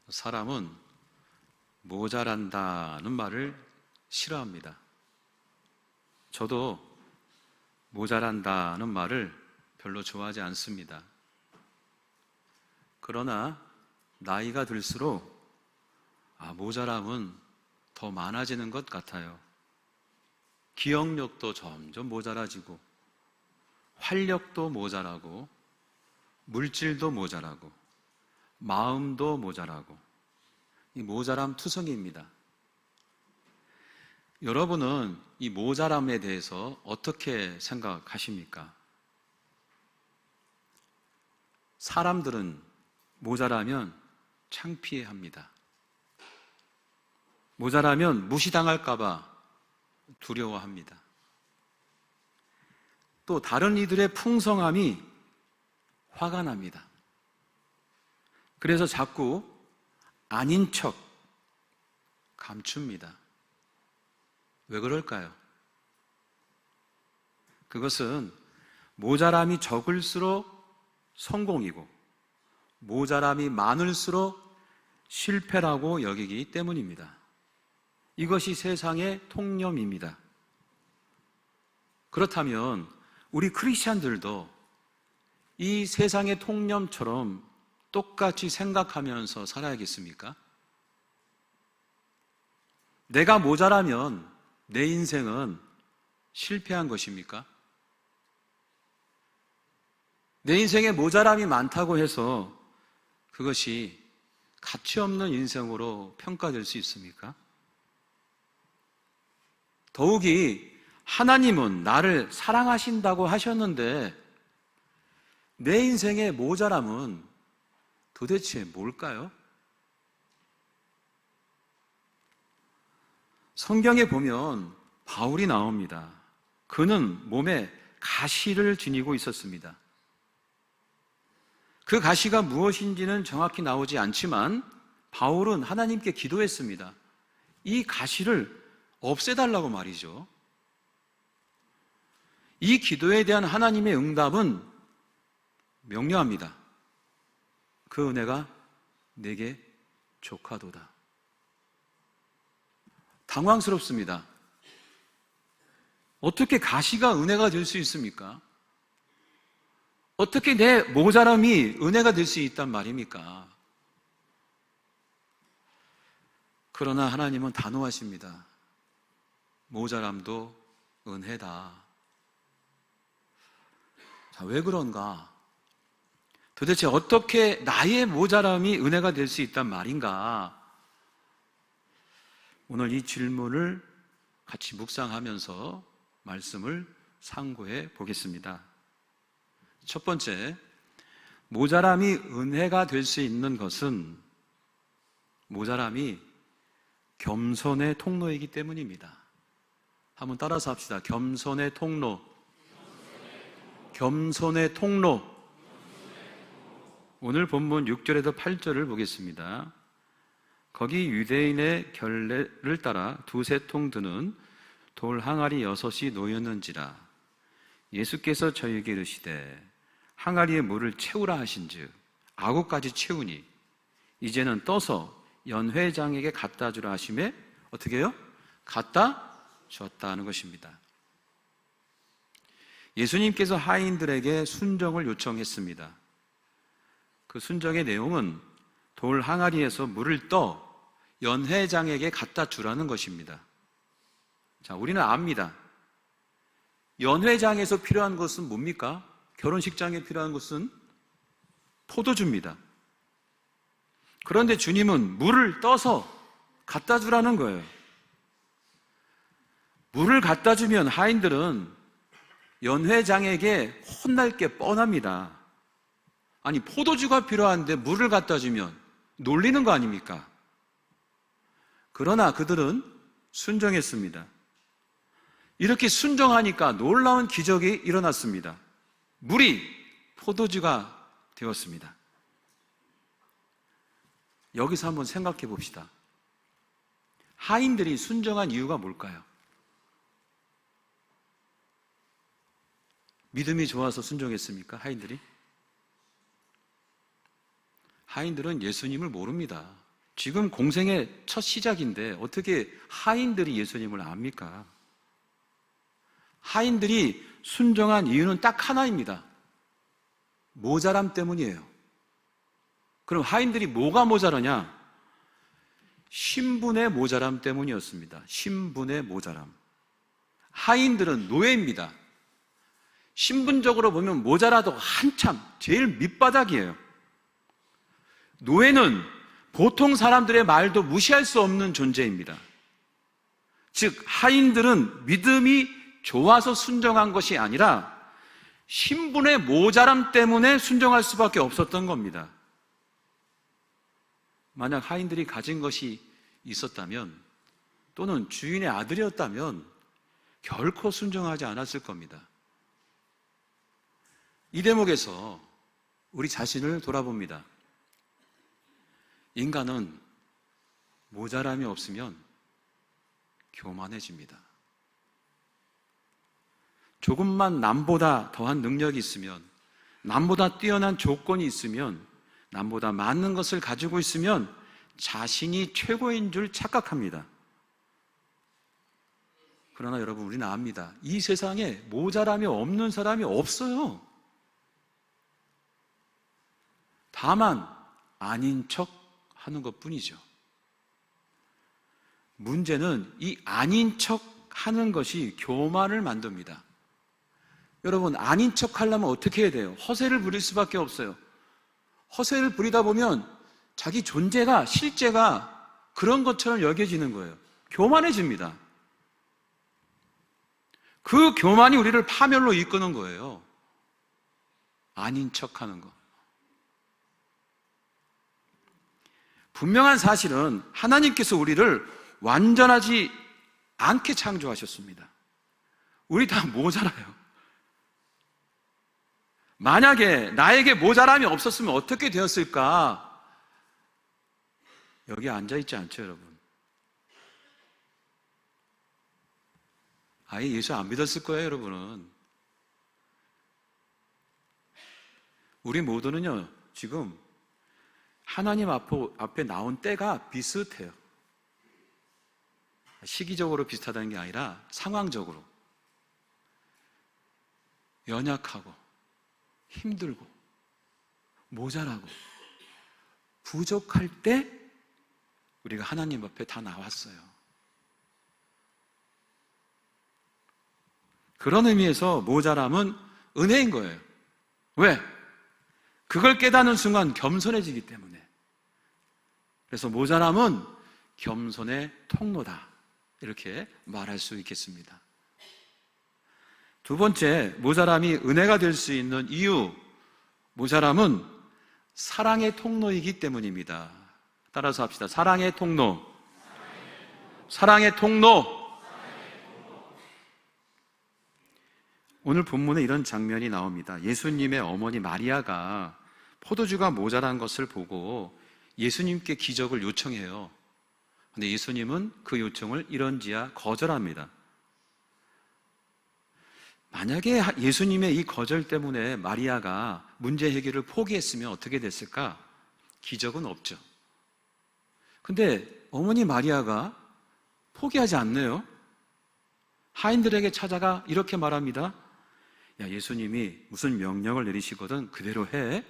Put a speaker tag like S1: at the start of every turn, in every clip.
S1: 사람은 모자란다는 말을 싫어합니다. 저도 모자란다는 말을 별로 좋아하지 않습니다. 그러나 나이가 들수록 모자람은 더 많아지는 것 같아요. 기억력도 점점 모자라지고, 활력도 모자라고, 물질도 모자라고, 마음도 모자라고, 이 모자람 투성이입니다. 여러분은 이 모자람에 대해서 어떻게 생각하십니까? 사람들은 모자라면 창피해합니다. 모자라면 무시당할까봐 두려워합니다. 또 다른 이들의 풍성함이 화가 납니다. 그래서 자꾸 아닌 척 감춥니다. 왜 그럴까요? 그것은 모자람이 적을수록 성공이고 모자람이 많을수록 실패라고 여기기 때문입니다. 이것이 세상의 통념입니다. 그렇다면 우리 크리스찬들도 이 세상의 통념처럼 똑같이 생각하면서 살아야겠습니까? 내가 모자라면 내 인생은 실패한 것입니까? 내 인생에 모자람이 많다고 해서 그것이 가치 없는 인생으로 평가될 수 있습니까? 더욱이 하나님은 나를 사랑하신다고 하셨는데 내 인생의 모자람은 도대체 뭘까요? 성경에 보면 바울이 나옵니다. 그는 몸에 가시를 지니고 있었습니다. 그 가시가 무엇인지는 정확히 나오지 않지만 바울은 하나님께 기도했습니다. 이 가시를 없애달라고 말이죠. 이 기도에 대한 하나님의 응답은 명료합니다. 그 은혜가 내게 족하도다. 당황스럽습니다. 어떻게 가시가 은혜가 될 수 있습니까? 어떻게 내 모자람이 은혜가 될 수 있단 말입니까? 그러나 하나님은 단호하십니다. 모자람도 은혜다. 자, 왜 그런가? 도대체 어떻게 나의 모자람이 은혜가 될 수 있단 말인가? 오늘 이 질문을 같이 묵상하면서 말씀을 상고해 보겠습니다. 첫 번째, 모자람이 은혜가 될 수 있는 것은 모자람이 겸손의 통로이기 때문입니다. 한번 따라서 합시다. 겸손의 통로. 겸손의 통로. 오늘 본문 6절에서 8절을 보겠습니다. 거기 유대인의 결례를 따라 두세 통 드는 돌 항아리 6이 놓였는지라. 예수께서 저희에게 이르시되 항아리에 물을 채우라 하신즉 아구까지 채우니 이제는 떠서 연회장에게 갖다 주라 하심에 어떻게 해요? 갖다 주었다 하는 것입니다. 예수님께서 하인들에게 순정을 요청했습니다. 그 순정의 내용은 돌 항아리에서 물을 떠 연회장에게 갖다 주라는 것입니다. 자, 우리는 압니다. 연회장에서 필요한 것은 뭡니까? 결혼식장에 필요한 것은 포도주입니다. 그런데 주님은 물을 떠서 갖다 주라는 거예요. 물을 갖다 주면 하인들은 연회장에게 혼날 게 뻔합니다. 아니, 포도주가 필요한데 물을 갖다 주면 놀리는 거 아닙니까? 그러나 그들은 순종했습니다. 이렇게 순종하니까 놀라운 기적이 일어났습니다. 물이 포도주가 되었습니다. 여기서 한번 생각해 봅시다. 하인들이 순종한 이유가 뭘까요? 믿음이 좋아서 순종했습니까? 하인들이? 하인들은 예수님을 모릅니다. 지금 공생의 첫 시작인데 어떻게 하인들이 예수님을 압니까? 하인들이 순종한 이유는 딱 하나입니다. 모자람 때문이에요. 그럼 하인들이 뭐가 모자라냐? 신분의 모자람 때문이었습니다. 신분의 모자람. 하인들은 노예입니다. 신분적으로 보면 모자라도 한참 제일 밑바닥이에요. 노예는 보통 사람들의 말도 무시할 수 없는 존재입니다. 즉 하인들은 믿음이 좋아서 순종한 것이 아니라 신분의 모자람 때문에 순종할 수밖에 없었던 겁니다. 만약 하인들이 가진 것이 있었다면 또는 주인의 아들이었다면 결코 순종하지 않았을 겁니다. 이 대목에서 우리 자신을 돌아봅니다. 인간은 모자람이 없으면 교만해집니다. 조금만 남보다 더한 능력이 있으면, 남보다 뛰어난 조건이 있으면, 남보다 많은 것을 가지고 있으면 자신이 최고인 줄 착각합니다. 그러나 여러분, 우리는 압니다. 이 세상에 모자람이 없는 사람이 없어요. 다만 아닌 척 하는 것 뿐이죠. 문제는 이 아닌 척 하는 것이 교만을 만듭니다. 여러분, 아닌 척 하려면 어떻게 해야 돼요? 허세를 부릴 수밖에 없어요. 허세를 부리다 보면 자기 존재가, 실제가 그런 것처럼 여겨지는 거예요. 교만해집니다. 그 교만이 우리를 파멸로 이끄는 거예요. 아닌 척 하는 거. 분명한 사실은 하나님께서 우리를 완전하지 않게 창조하셨습니다. 우리 다 모자라요. 만약에 나에게 모자람이 없었으면 어떻게 되었을까? 여기 앉아있지 않죠, 여러분? 아예 예수 안 믿었을 거예요, 여러분은. 우리 모두는요, 지금 하나님 앞에 나온 때가 비슷해요. 시기적으로 비슷하다는 게 아니라 상황적으로. 연약하고, 힘들고, 모자라고, 부족할 때 우리가 하나님 앞에 다 나왔어요. 그런 의미에서 모자람은 은혜인 거예요. 왜? 그걸 깨닫는 순간 겸손해지기 때문에. 그래서 모자람은 겸손의 통로다, 이렇게 말할 수 있겠습니다. 두 번째, 모자람이 은혜가 될 수 있는 이유, 모자람은 사랑의 통로이기 때문입니다. 따라서 합시다. 사랑의 통로. 사랑의 통로. 오늘 본문에 이런 장면이 나옵니다. 예수님의 어머니 마리아가 포도주가 모자란 것을 보고 예수님께 기적을 요청해요. 근데 예수님은 그 요청을 이런지야 거절합니다. 만약에 예수님의 이 거절 때문에 마리아가 문제 해결을 포기했으면 어떻게 됐을까? 기적은 없죠. 근데 어머니 마리아가 포기하지 않네요. 하인들에게 찾아가 이렇게 말합니다. 야, 예수님이 무슨 명령을 내리시거든 그대로 해.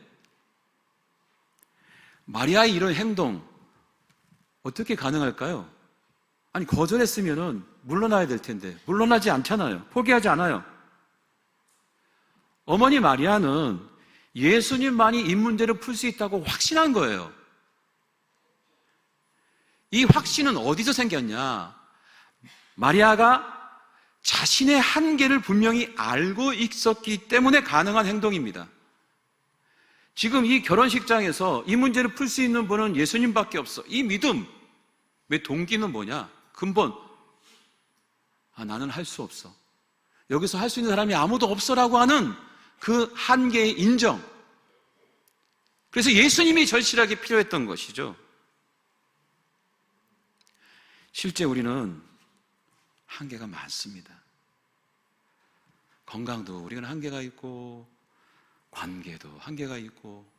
S1: 마리아의 이런 행동 어떻게 가능할까요? 아니, 거절했으면 물러나야 될 텐데 물러나지 않잖아요. 포기하지 않아요. 어머니 마리아는 예수님만이 이 문제를 풀 수 있다고 확신한 거예요. 이 확신은 어디서 생겼냐? 마리아가 자신의 한계를 분명히 알고 있었기 때문에 가능한 행동입니다. 지금 이 결혼식장에서 이 문제를 풀 수 있는 분은 예수님밖에 없어. 이 믿음의 동기는 뭐냐? 근본, 나는 할 수 없어. 여기서 할 수 있는 사람이 아무도 없어라고 하는 그 한계의 인정. 그래서 예수님이 절실하게 필요했던 것이죠. 실제 우리는 한계가 많습니다. 건강도 우리는 한계가 있고, 관계도 한계가 있고,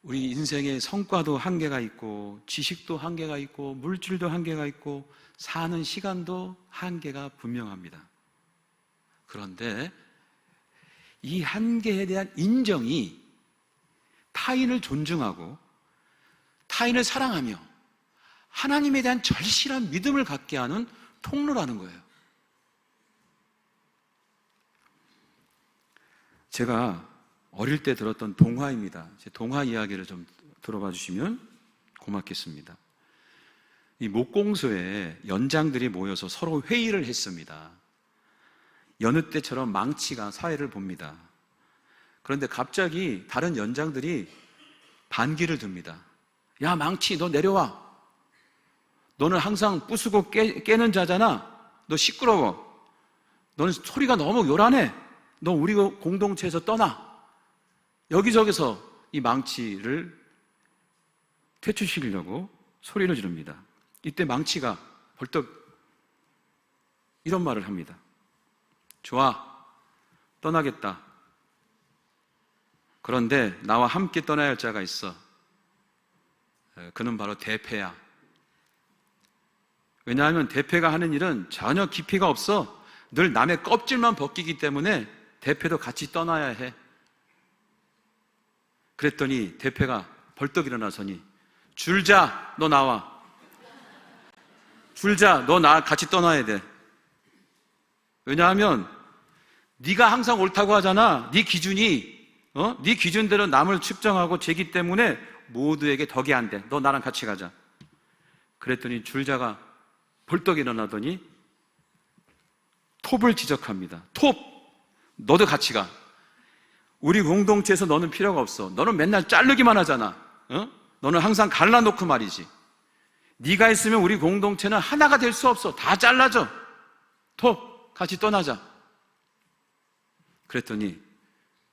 S1: 우리 인생의 성과도 한계가 있고, 지식도 한계가 있고, 물질도 한계가 있고, 사는 시간도 한계가 분명합니다. 그런데 이 한계에 대한 인정이 타인을 존중하고 타인을 사랑하며 하나님에 대한 절실한 믿음을 갖게 하는 통로라는 거예요. 제가 어릴 때 들었던 동화입니다. 제 동화 이야기를 좀 들어봐 주시면 고맙겠습니다. 이 목공소에 연장들이 모여서 서로 회의를 했습니다. 여느 때처럼 망치가 사회를 봅니다. 그런데 갑자기 다른 연장들이 반기를 듭니다. 야, 망치, 너 내려와. 너는 항상 부수고 깨는 자잖아. 너 시끄러워. 너는 소리가 너무 요란해. 너 우리 공동체에서 떠나. 여기저기서 이 망치를 퇴출시키려고 소리를 지릅니다. 이때 망치가 벌떡 이런 말을 합니다. 좋아, 떠나겠다. 그런데 나와 함께 떠나야 할 자가 있어. 그는 바로 대패야. 왜냐하면 대패가 하는 일은 전혀 깊이가 없어. 늘 남의 껍질만 벗기기 때문에 대패도 같이 떠나야 해. 그랬더니 대패가 벌떡 일어나서니, 줄자, 너 나와. 줄자, 너 나 같이 떠나야 돼. 왜냐하면 네가 항상 옳다고 하잖아. 네 기준이 네 기준대로 남을 측정하고 재기 때문에 모두에게 덕이 안 돼. 너 나랑 같이 가자. 그랬더니 줄자가 벌떡 일어나더니 톱을 지적합니다. 톱, 너도 같이 가. 우리 공동체에서 너는 필요가 없어. 너는 맨날 자르기만 하잖아. 너는 항상 갈라놓고 말이지. 네가 있으면 우리 공동체는 하나가 될 수 없어. 다 잘라져. 톱, 같이 떠나자. 그랬더니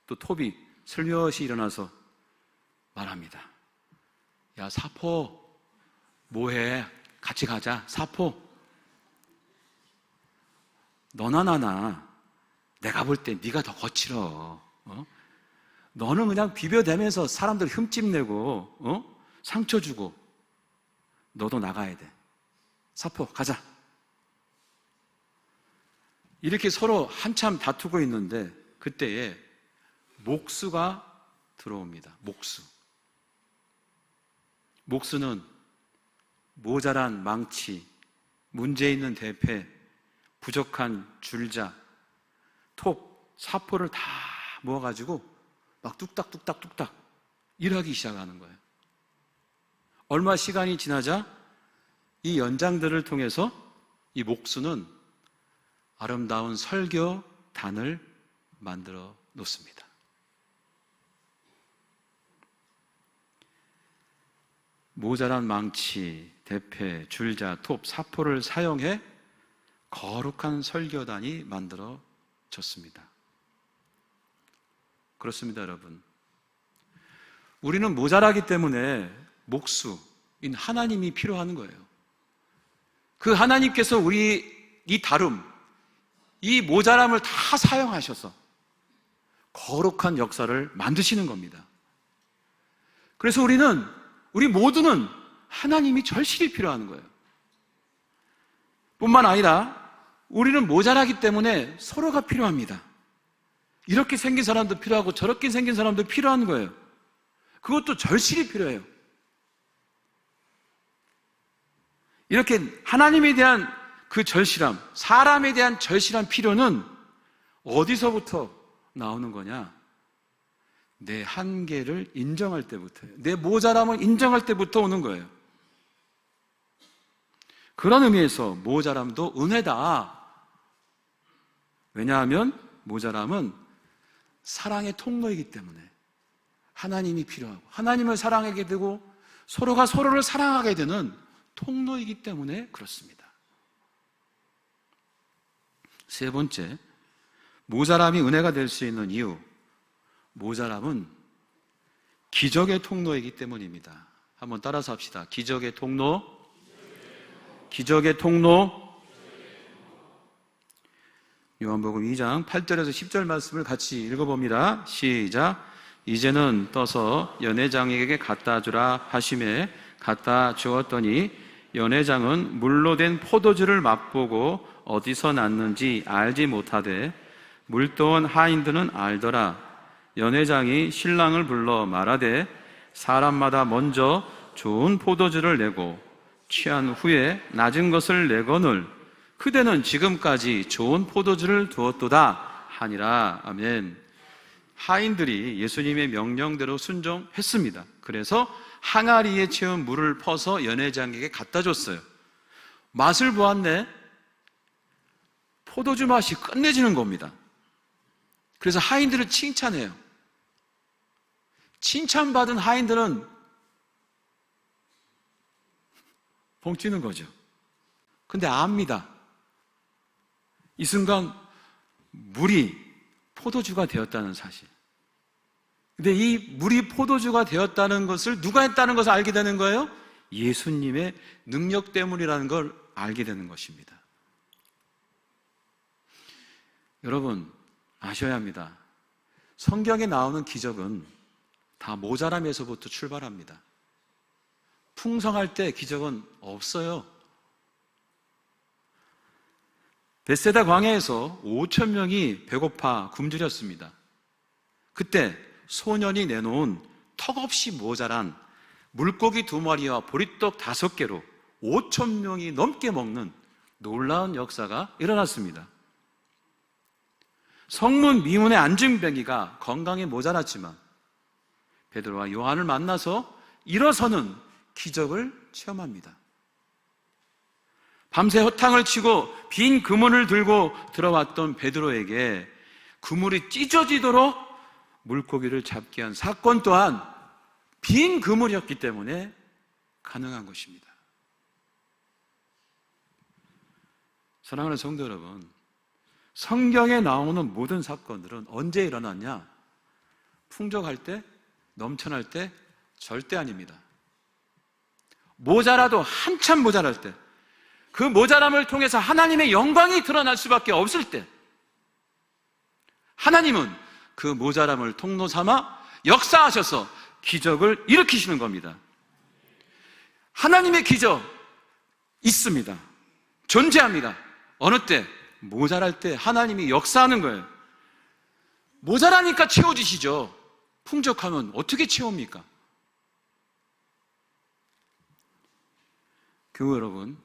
S1: 또 톱이 슬며시 일어나서 말합니다. 야, 사포, 뭐해? 같이 가자. 사포, 너나 나나 내가 볼 때 네가 더 거칠어. 너는 그냥 비벼대면서 사람들 흠집 내고 상처 주고. 너도 나가야 돼. 사포, 가자. 이렇게 서로 한참 다투고 있는데 그때에 목수가 들어옵니다. 목수는 모자란 망치, 문제 있는 대패, 부족한 줄자, 톱, 사포를 다 모아가지고 막 뚝딱뚝딱뚝딱 일하기 시작하는 거예요. 얼마 시간이 지나자 이 연장들을 통해서 이 목수는 아름다운 설교단을 만들어 놓습니다. 모자란 망치, 대패, 줄자, 톱, 사포를 사용해 거룩한 설교단이 만들어졌습니다. 그렇습니다, 여러분. 우리는 모자라기 때문에 목수인 하나님이 필요한 거예요. 그 하나님께서 우리 이 다름, 이 모자람을 다 사용하셔서 거룩한 역사를 만드시는 겁니다. 그래서 우리 모두는 하나님이 절실히 필요한 거예요. 뿐만 아니라 우리는 모자라기 때문에 서로가 필요합니다. 이렇게 생긴 사람도 필요하고 저렇게 생긴 사람도 필요한 거예요. 그것도 절실히 필요해요. 이렇게 하나님에 대한 그 절실함, 사람에 대한 절실한 필요는 어디서부터 나오는 거냐? 내 한계를 인정할 때부터예요. 내 모자람을 인정할 때부터 오는 거예요. 그런 의미에서 모자람도 은혜다. 왜냐하면 모자람은 사랑의 통로이기 때문에 하나님이 필요하고 하나님을 사랑하게 되고 서로가 서로를 사랑하게 되는 통로이기 때문에 그렇습니다. 세 번째, 모자람이 은혜가 될 수 있는 이유, 모자람은 기적의 통로이기 때문입니다. 한번 따라서 합시다. 기적의 통로, 기적의 통로. 요한복음 2장 8절에서 10절 말씀을 같이 읽어봅니다. 시작. 이제는 떠서 연회장에게 갖다 주라 하심에 갖다 주었더니 연회장은 물로 된 포도주를 맛보고 어디서 났는지 알지 못하되 물도원 하인들은 알더라. 연회장이 신랑을 불러 말하되 사람마다 먼저 좋은 포도주를 내고 취한 후에 낮은 것을 내거늘 그대는 지금까지 좋은 포도주를 두었도다 하니라. 아멘. 하인들이 예수님의 명령대로 순종했습니다. 그래서 항아리에 채운 물을 퍼서 연회장에게 갖다 줬어요. 맛을 보았네. 포도주 맛이 끝내주는 겁니다. 그래서 하인들을 칭찬해요. 칭찬받은 하인들은 봉치는 거죠. 근데 압니다. 이 순간 물이 포도주가 되었다는 사실. 근데 이 물이 포도주가 되었다는 것을 누가 했다는 것을 알게 되는 거예요? 예수님의 능력 때문이라는 걸 알게 되는 것입니다. 여러분 아셔야 합니다. 성경에 나오는 기적은 다 모자람에서부터 출발합니다. 풍성할 때 기적은 없어요. 벳세다 광야에서 5천 명이 배고파 굶주렸습니다. 그때 소년이 내놓은 턱없이 모자란 물고기 2마리와 보리떡 5개로 5천 명이 넘게 먹는 놀라운 역사가 일어났습니다. 성문 미문의 안증뱅이가 건강에 모자랐지만 베드로와 요한을 만나서 일어서는 기적을 체험합니다. 밤새 허탕을 치고 빈 그물을 들고 들어왔던 베드로에게 그물이 찢어지도록 물고기를 잡게 한 사건 또한 빈 그물이었기 때문에 가능한 것입니다. 사랑하는 성도 여러분, 성경에 나오는 모든 사건들은 언제 일어났냐? 풍족할 때, 넘쳐날 때 절대 아닙니다. 모자라도 한참 모자랄 때, 그 모자람을 통해서 하나님의 영광이 드러날 수밖에 없을 때, 하나님은 그 모자람을 통로 삼아 역사하셔서 기적을 일으키시는 겁니다. 하나님의 기적 있습니다. 존재합니다. 어느 때? 모자랄 때 하나님이 역사하는 거예요. 모자라니까 채워주시죠. 풍족하면 어떻게 채웁니까? 교회 여러분,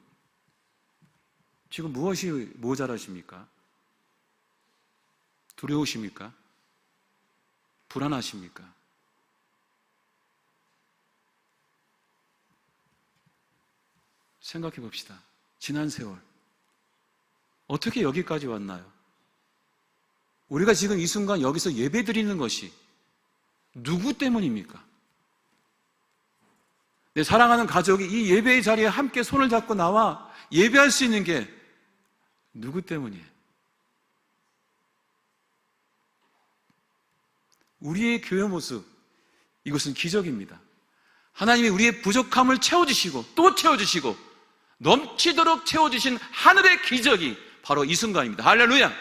S1: 지금 무엇이 모자라십니까? 두려우십니까? 불안하십니까? 생각해 봅시다. 지난 세월 어떻게 여기까지 왔나요? 우리가 지금 이 순간 여기서 예배 드리는 것이 누구 때문입니까? 내 사랑하는 가족이 이 예배의 자리에 함께 손을 잡고 나와 예배할 수 있는 게 누구 때문이에요? 우리의 교회 모습, 이것은 기적입니다. 하나님이 우리의 부족함을 채워주시고 또 채워주시고 넘치도록 채워주신 하늘의 기적이 바로 이 순간입니다. 할렐루야!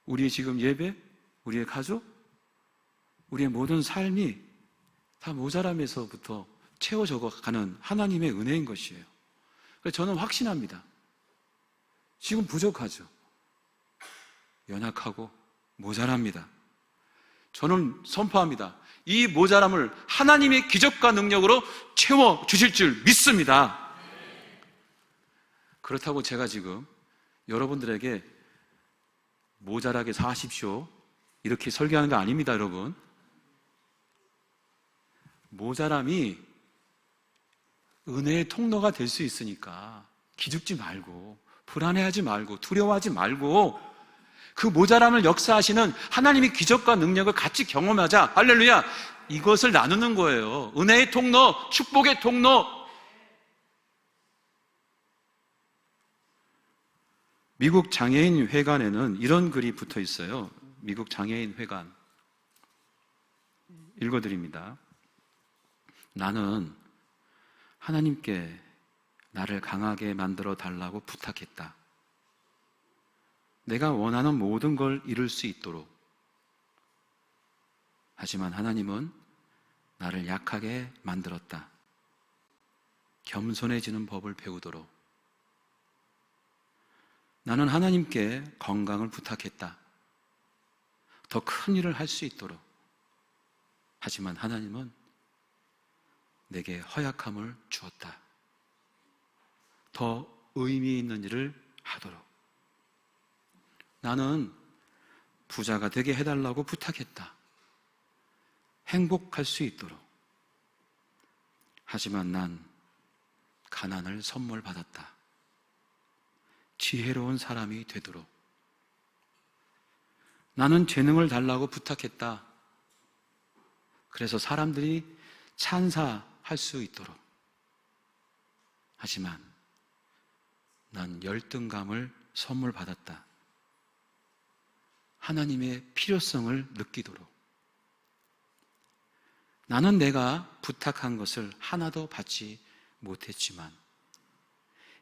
S1: 우리의 지금 예배, 우리의 가족, 우리의 모든 삶이 다 모자람에서부터 채워져 가는 하나님의 은혜인 것이에요. 그래서 저는 확신합니다. 지금 부족하죠. 연약하고 모자랍니다. 저는 선포합니다. 이 모자람을 하나님의 기적과 능력으로 채워주실 줄 믿습니다. 그렇다고 제가 지금 여러분들에게 모자라게 사십시오 이렇게 설교하는 거 아닙니다, 여러분. 모자람이 은혜의 통로가 될 수 있으니까 기죽지 말고 불안해하지 말고 두려워하지 말고 그 모자람을 역사하시는 하나님의 기적과 능력을 같이 경험하자. 할렐루야. 이것을 나누는 거예요. 은혜의 통로, 축복의 통로. 미국 장애인 회관에는 이런 글이 붙어 있어요. 미국 장애인 회관 읽어드립니다. 나는 하나님께 나를 강하게 만들어 달라고 부탁했다. 내가 원하는 모든 걸 이룰 수 있도록. 하지만 하나님은 나를 약하게 만들었다. 겸손해지는 법을 배우도록. 나는 하나님께 건강을 부탁했다. 더 큰 일을 할 수 있도록. 하지만 하나님은 내게 허약함을 주었다. 더 의미 있는 일을 하도록. 나는 부자가 되게 해달라고 부탁했다. 행복할 수 있도록. 하지만 난 가난을 선물 받았다. 지혜로운 사람이 되도록. 나는 재능을 달라고 부탁했다. 그래서 사람들이 찬사할 수 있도록. 하지만 난 열등감을 선물 받았다. 하나님의 필요성을 느끼도록. 나는 내가 부탁한 것을 하나도 받지 못했지만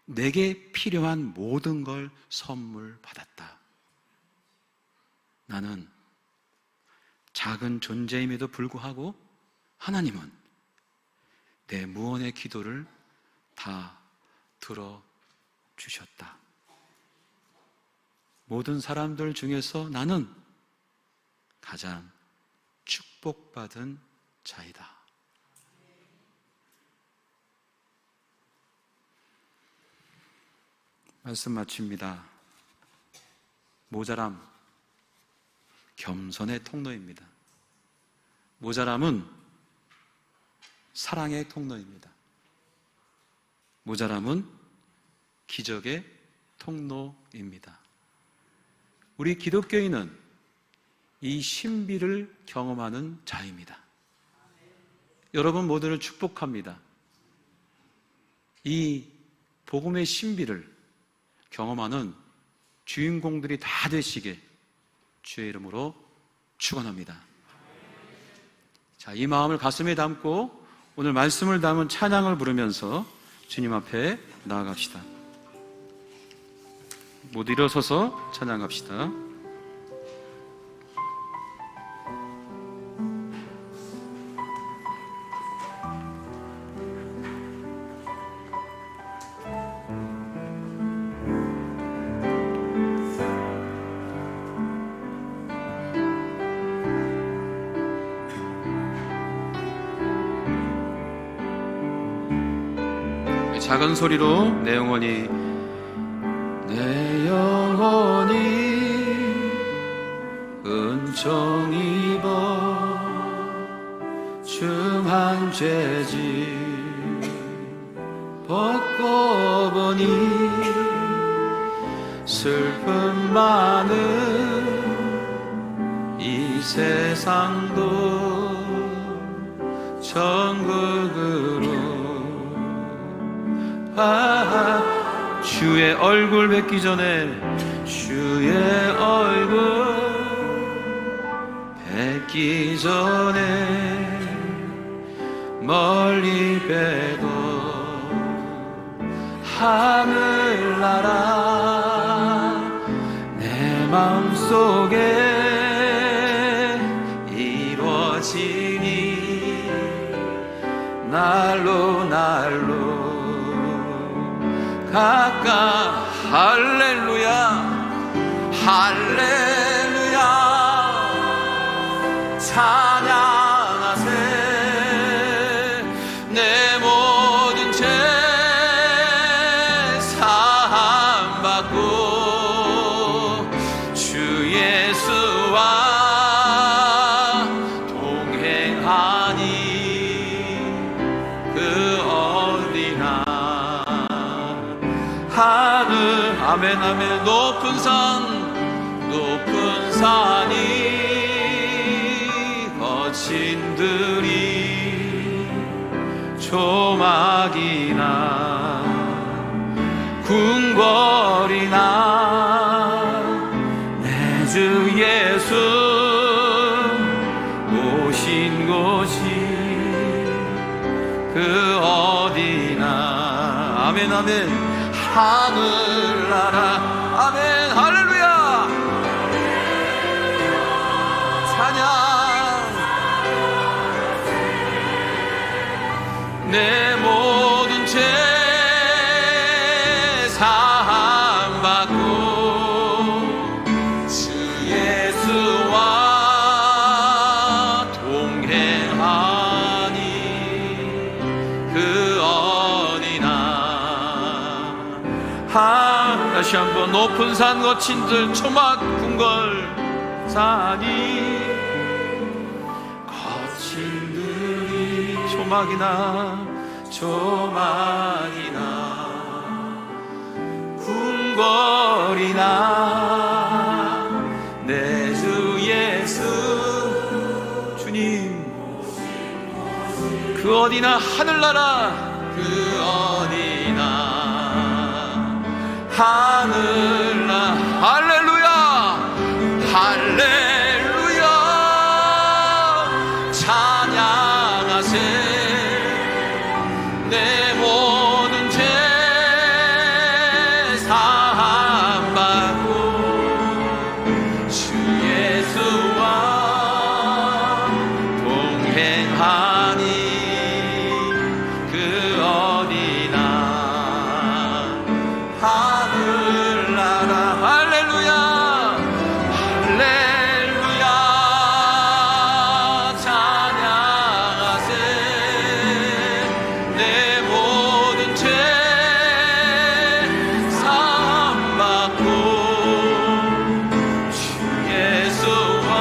S1: 내게 필요한 모든 걸 선물 받았다. 나는 작은 존재임에도 불구하고 하나님은 내 무언의 기도를 다 들어주셨다. 모든 사람들 중에서 나는 가장 축복받은 자이다. 말씀 마칩니다. 모자람, 겸손의 통로입니다. 모자람은 사랑의 통로입니다. 모자람은 기적의 통로입니다. 우리 기독교인은 이 신비를 경험하는 자입니다. 여러분 모두를 축복합니다. 이 복음의 신비를 경험하는 주인공들이 다 되시게 주의 이름으로 축원합니다. 자, 이 마음을 가슴에 담고 오늘 말씀을 담은 찬양을 부르면서 주님 앞에 나아갑시다. 모두 일어서서 찬양합시다. 작은 소리로 내 영혼이 은총 입어 중한 죄짐 벗고 보니 슬픔 많은 이 세상도 천국으로 주의 얼굴 뵙기 전에 주의 얼굴 뵙기 전에 멀리 뵈도 하늘나라 내 마음속에 이루어지니 날로 날로 가까 할렐루야 할렐루야 찬양하세 내 모든 죄 사함받고 주 예수와 동행하니 그 어디나 하늘 아멘 아멘 높은 산이 거친 들이 조막이나 궁궐이나 내 주 예수 오신 곳이 그 어디나 아멘 아멘 하늘나라 아멘 할렐루야 다시 한번 높은 산 거친들 초막 궁궐 산이 거친들이 초막이나 궁궐이나 내 주 예수 주님 그 어디나 하늘나라 그 어디나 하늘나라 할렐루야 할렐루야 찬양하세 내 모든 죄 사함받고 주 예수와 동행하니 그 어디나 하늘나라 할렐루야 할렐루야 찬양하세 내 모든 죄 사함받고 주 예수와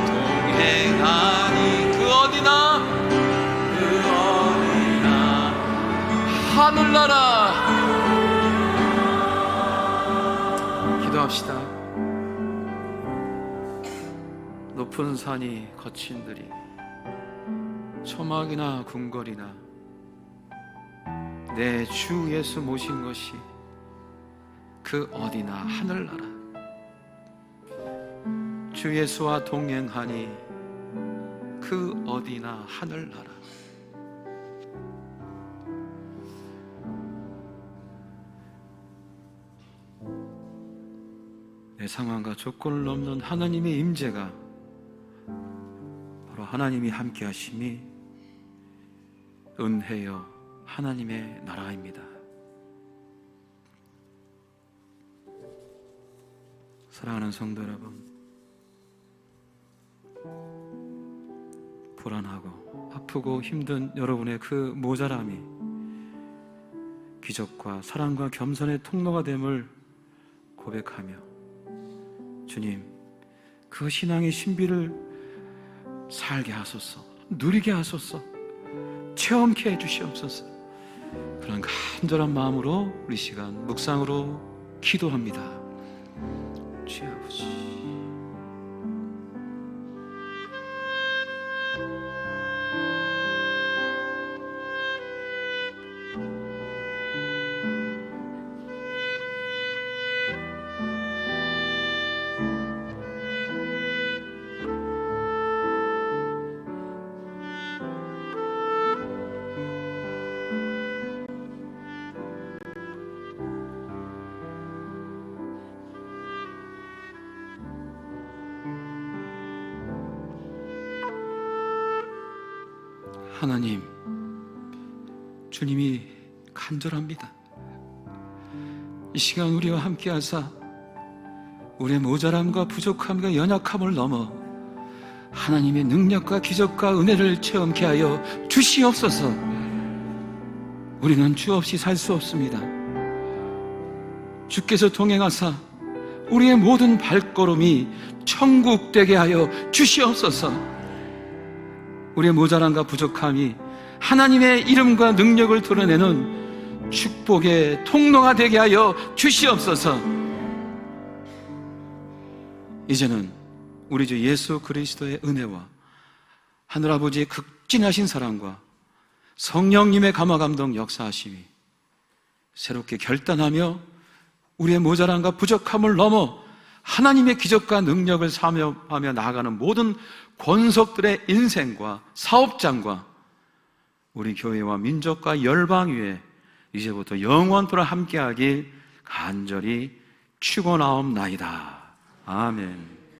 S1: 동행하니 그 어디나 하늘나라 기도합시다. 높은 산이 거친들이 초막이나 궁궐이나 내 주 예수 모신 것이 그 어디나 하늘나라 주 예수와 동행하니 그 어디나 하늘나라 내 상황과 조건을 넘는 하나님의 임재가 바로 하나님이 함께 하심이 은혜여 하나님의 나라입니다. 사랑하는 성도 여러분, 불안하고 아프고 힘든 여러분의 그 모자람이 기적과 사랑과 겸손의 통로가 됨을 고백하며 주님, 그 신앙의 신비를 살게 하소서, 누리게 하소서, 체험케 해주시옵소서. 그런 간절한 마음으로 우리 시간 묵상으로 기도합니다. 주여 아버지, 하나님, 주님이 간절합니다. 이 시간 우리와 함께 하사 우리의 모자람과 부족함과 연약함을 넘어 하나님의 능력과 기적과 은혜를 체험케 하여 주시옵소서. 우리는 주 없이 살 수 없습니다. 주께서 동행하사 우리의 모든 발걸음이 천국 되게 하여 주시옵소서. 우리의 모자람과 부족함이 하나님의 이름과 능력을 드러내는 축복의 통로가 되게 하여 주시옵소서. 이제는 우리 주 예수 그리스도의 은혜와 하늘아버지의 극진하신 사랑과 성령님의 감화감동 역사하심이 새롭게 결단하며 우리의 모자람과 부족함을 넘어 하나님의 기적과 능력을 사모하며 나아가는 모든 권속들의 인생과 사업장과 우리 교회와 민족과 열방 위에 이제부터 영원토록 함께하길 간절히 축원하옵나이다. 아멘.